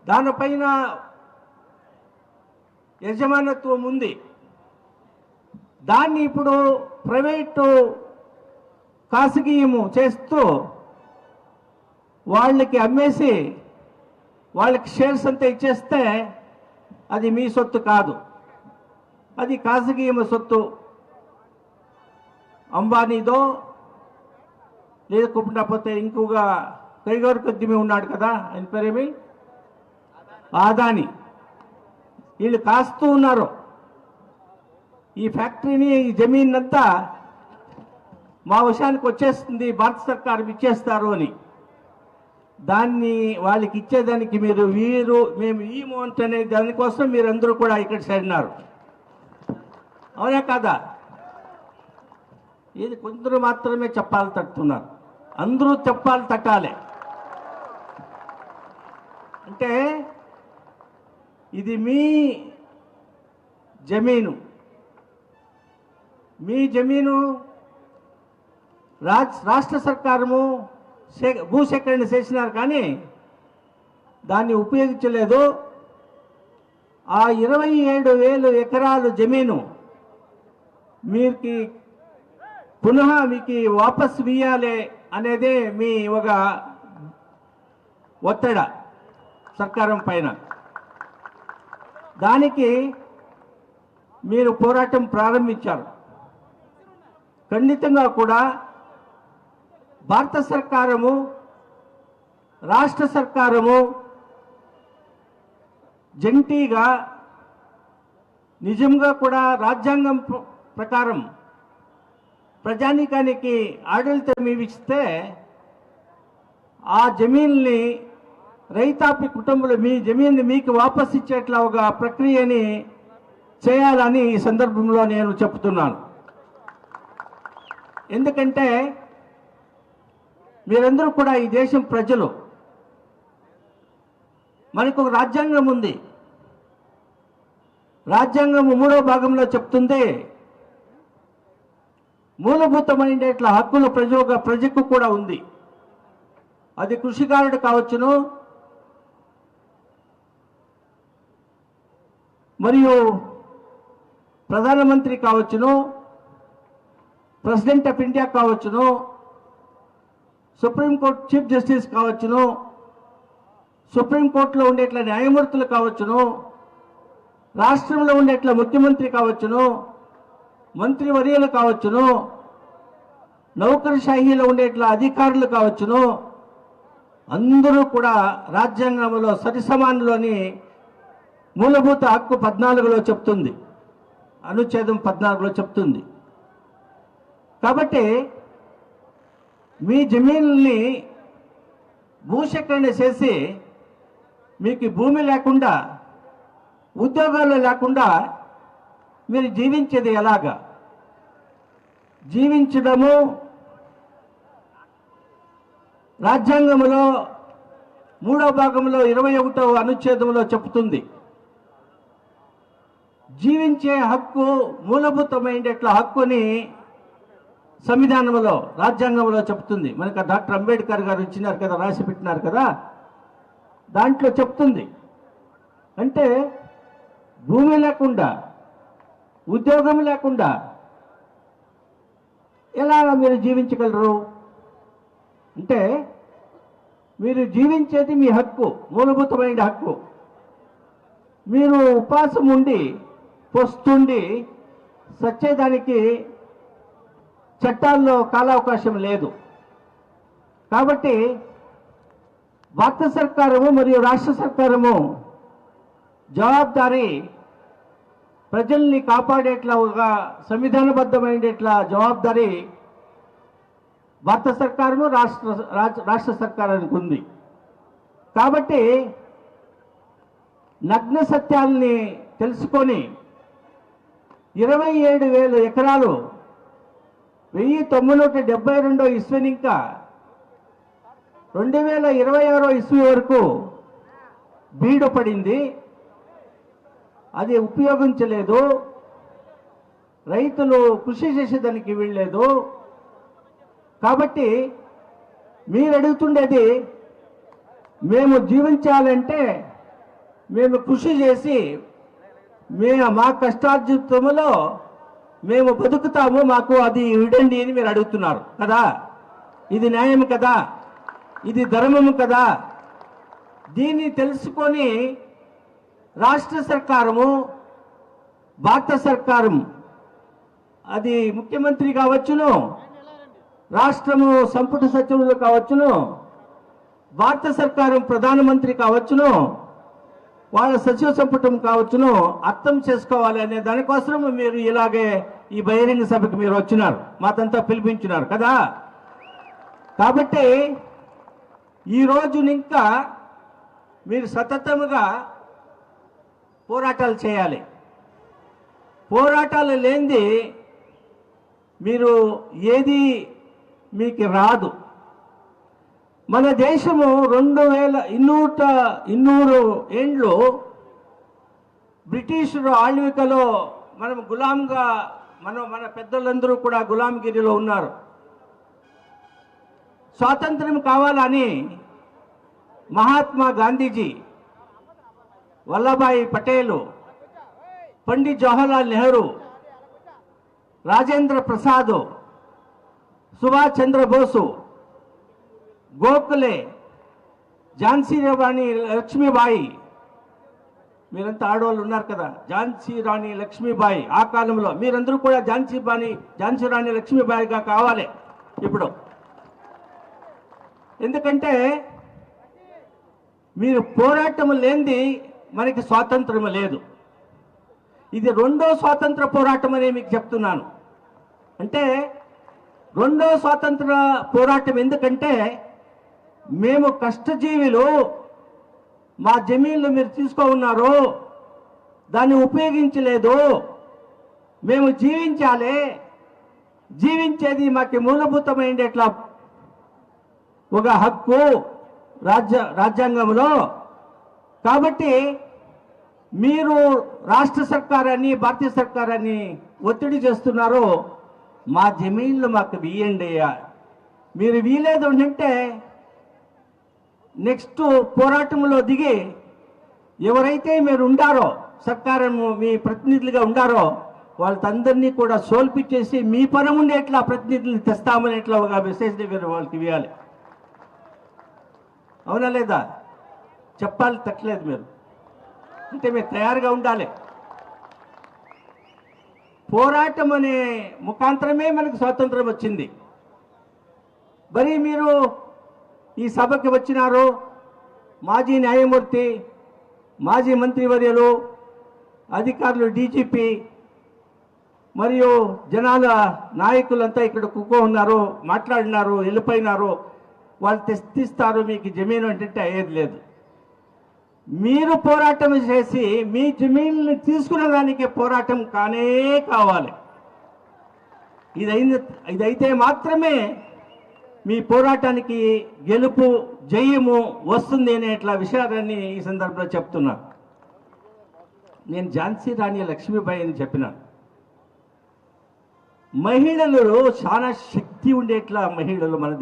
దానిపైన యజమానత్వం ఉంది. దాన్ని ఇప్పుడు ప్రైవేటు ఖాసగీయము చేస్తూ వాళ్ళకి అమ్మేసి వాళ్ళకి షేర్స్ అంతా ఇచ్చేస్తే అది మీ సొత్తు కాదు, అది ఖాసగీయము సొత్తు. అంబానీదో లేకపోతే ఇంకొక కైగోరకొద్దిమి ఉన్నాడు కదా, ఆయన పేరేమి, ఆదాని. వీళ్ళు కాస్తూ ఉన్నారు ఈ ఫ్యాక్టరీని, ఈ జమీన్ అంతా మా వశానికి వచ్చేస్తుంది, భారత సర్కారు ఇచ్చేస్తారు అని. దాన్ని వాళ్ళకి ఇచ్చేదానికి మేము ఈమోంట్ అనే దానికోసం మీరందరూ కూడా ఇక్కడ చేరినారు, అవునా కాదా? ఇది కొందరు మాత్రమే చెప్పాలి తట్టుతున్నారు, అందరూ చెప్పాలి తట్టాలి. అంటే ఇది మీ జమీను, మీ జమీను రాష్ట్ర సర్కారము భూసేకరణ చేసినారు కానీ దాన్ని ఉపయోగించలేదు. ఆ 27,000 ఎకరాలు జమీను మీకు పునః మీకు వాపస్ ఇయ్యాలి అనేదే మీ ఒక ఒత్తిడ సర్కారం పైన. దానికి మీరు పోరాటం ప్రారంభించారు. ఖండితంగా కూడా భారత సర్కారము, రాష్ట్ర సర్కారము జంటీగా నిజంగా కూడా రాజ్యాంగం ప్రకారం ప్రజానీకానికి ఆడళితం ఇస్తే ఆ జమీన్ని రైతాపి కుటుంబంలో మీ జమీన్ని మీకు వాపస్ ఇచ్చేట్లా ఒక ప్రక్రియని చేయాలని ఈ సందర్భంలో నేను చెప్తున్నాను. ఎందుకంటే మీరందరూ కూడా ఈ దేశం ప్రజలు, మనకు ఒక రాజ్యాంగం ఉంది. రాజ్యాంగం 3వ భాగంలో చెప్తుంది మూలభూతమైన హక్కులు ప్రజకు కూడా ఉంది. అది కృషికారుడు కావచ్చును, మరియు ప్రధానమంత్రి కావచ్చును, ప్రెసిడెంట్ ఆఫ్ ఇండియా కావచ్చును, సుప్రీంకోర్టు చీఫ్ జస్టిస్ కావచ్చును, సుప్రీంకోర్టులో ఉండేట్ల న్యాయమూర్తులు కావచ్చును, రాష్ట్రంలో ఉండేట్ల ముఖ్యమంత్రి కావచ్చును, మంత్రివర్యులు కావచ్చును, నౌకర్షాహీలో ఉండేట్ల అధికారులు కావచ్చును, అందరూ కూడా రాజ్యాంగంలో సరిసమానులోని మూలభూత హక్కు 14లో చెప్తుంది, అనుచ్ఛేదం 14లో చెప్తుంది. కాబట్టి మీ జమీన్ని భూసేకరణ చేసి మీకు భూమి లేకుండా, ఉద్యోగాలు లేకుండా మీరు జీవించేది ఎలాగా? జీవించడము రాజ్యాంగంలో 3వ భాగంలో 21వ అనుచ్ఛేదంలో చెప్తుంది. జీవించే హక్కు మూలభూతమైన హక్కుని సంవిధానంలో, రాజ్యాంగంలో చెప్తుంది. మనకు డాక్టర్ అంబేద్కర్ గారు ఇచ్చినారు కదా, రాసి పెట్టినారు కదా, దాంట్లో చెప్తుంది. అంటే భూమి లేకుండా, ఉద్యోగం లేకుండా ఎలా మీరు జీవించగలరు? అంటే మీరు జీవించేది మీ హక్కు, మూలభూతమైన హక్కు. మీరు ఉపాసం ఉండి పొస్తుండి సచ్చేదానికి చట్టాల్లో కాలావకాశం లేదు. కాబట్టి భారత సర్కారము మరియు రాష్ట్ర సర్కారము జవాబుదారీ ప్రజల్ని కాపాడేట్లా, ఒక సంవిధానబద్ధమైనట్లా జవాబుదారీ భారత సర్కారము రాష్ట్ర సర్కారానికి ఉంది. కాబట్టి నగ్న సత్యాల్ని తెలుసుకొని 27,000 ఎకరాలు 1972 ఇస్వీ ఇంకా 2026 ఇస్వీ వరకు బీడు పడింది. అది ఉపయోగించలేదు, రైతులు కృషి చేసేదానికి వీల్లేదు. కాబట్టి మీరు అడుగుతుండేది, మేము జీవించాలంటే మేము కృషి చేసి మా కష్టార్జితంలో మేము బతుకుతాము, మాకు అది ఇవ్వండి అని మీరు అడుగుతున్నారు కదా. ఇది న్యాయం కదా, ఇది ధర్మము కదా. దీన్ని తెలుసుకొని రాష్ట్ర సర్కారము, భారత సర్కారం, అది ముఖ్యమంత్రి కావచ్చును, రాష్ట్రము సంపుట సచివులు కావచ్చును, భారత సర్కారం ప్రధానమంత్రి కావచ్చును, వాళ్ళ సచివ సంపుటం కావచ్చును, అర్థం చేసుకోవాలి అనే దానికోసం మీరు ఇలాగే ఈ బహిరంగ సభకు మీరు వచ్చినారు, మాతంతా పిలిపించినారు కదా. కాబట్టి ఈరోజు ఇంకా మీరు సతతముగా పోరాటాలు చేయాలి. పోరాటాలు లేనిది మీరు ఏది మీకు రాదు. మన దేశము 2200 ఏండ్లు బ్రిటిషరు ఆಳ್వికలో మనం గులాంగా మన పెద్దలందరూ కూడా గులాంగిరిలో ఉన్నారు. స్వాతంత్రం కావాలని మహాత్మా గాంధీజీ, వల్లభాయ్ పటేలు, పండిట్ జవహర్లాల్ నెహ్రూ, రాజేంద్ర ప్రసాద్, సుభాష్ చంద్రబోసు, గోఖలే, ఝాన్సీ రాణి లక్ష్మీబాయి, మీరంతా ఆడవాళ్ళు ఉన్నారు కదా, ఝాన్సీ రాణి లక్ష్మీబాయి, ఆ కాలంలో మీరందరూ కూడా ఝాన్సీ రాణి లక్ష్మీబాయిగా కావాలి ఇప్పుడు. ఎందుకంటే మీరు పోరాటం లేనిది మనకి స్వాతంత్రం లేదు. ఇది రెండో స్వాతంత్ర పోరాటం అని మీకు చెప్తున్నాను. అంటే రెండో స్వాతంత్ర పోరాటం ఎందుకంటే మేము కష్టజీవులు, మా జమీన్లు మీరు తీసుకో ఉన్నారు, దాన్ని ఉపయోగించలేదు, మేము జీవించాలి, జీవించేది మాకు మూలభూతమైన ఎట్లా ఒక హక్కు రాజ్యాంగంలో. కాబట్టి మీరు రాష్ట్ర సర్కారాన్ని, భారతీయ సర్కారాన్ని ఒత్తిడి చేస్తున్నారు, మా జమీన్లు మాకు వీయండి. మీరు వీలేదు అంటే నెక్స్ట్ పోరాటంలో దిగి ఎవరైతే మీరు ఉండారో, సర్కారము మీ ప్రతినిధులుగా ఉండారో, వాళ్ళందరినీ కూడా సోల్పిచ్చేసి మీ పరం ఉండే ఎట్లా ప్రతినిధులను తెస్తామని ఎట్లా ఒక మెసేజ్ మీరు వాళ్ళకి ఇవ్వాలి. అవునా లేదా? చెప్పాలి తట్టలేదు మీరు, అంటే మీరు తయారుగా ఉండాలి. పోరాటం అనే ముఖాంతరమే మనకు స్వాతంత్రం వచ్చింది. మరి మీరు ఈ సభకి వచ్చినారు, మాజీ న్యాయమూర్తి, మాజీ మంత్రివర్యులు, అధికారులు, డీజీపీ మరియు జనాల నాయకులంతా ఇక్కడ కుక్కో ఉన్నారు, మాట్లాడినారు, వెళ్ళిపోయినారు. వాళ్ళు తెస్తిస్తారు మీకు జమీను అంటే అయ్యేది లేదు. మీరు పోరాటం చేసి మీ జమీన్ని తీసుకునే దానికి పోరాటం కానే కావాలి. ఇదైతే మాత్రమే మీ పోరాటానికి గెలుపు, జయము వస్తుంది అనేట్లా విషయాన్ని ఈ సందర్భంలో చెప్తున్నా. నేను ఝాన్సీ రాణి లక్ష్మీబాయి అని చెప్పిన. మహిళలు చాలా శక్తి ఉండేట్లా మహిళలు మన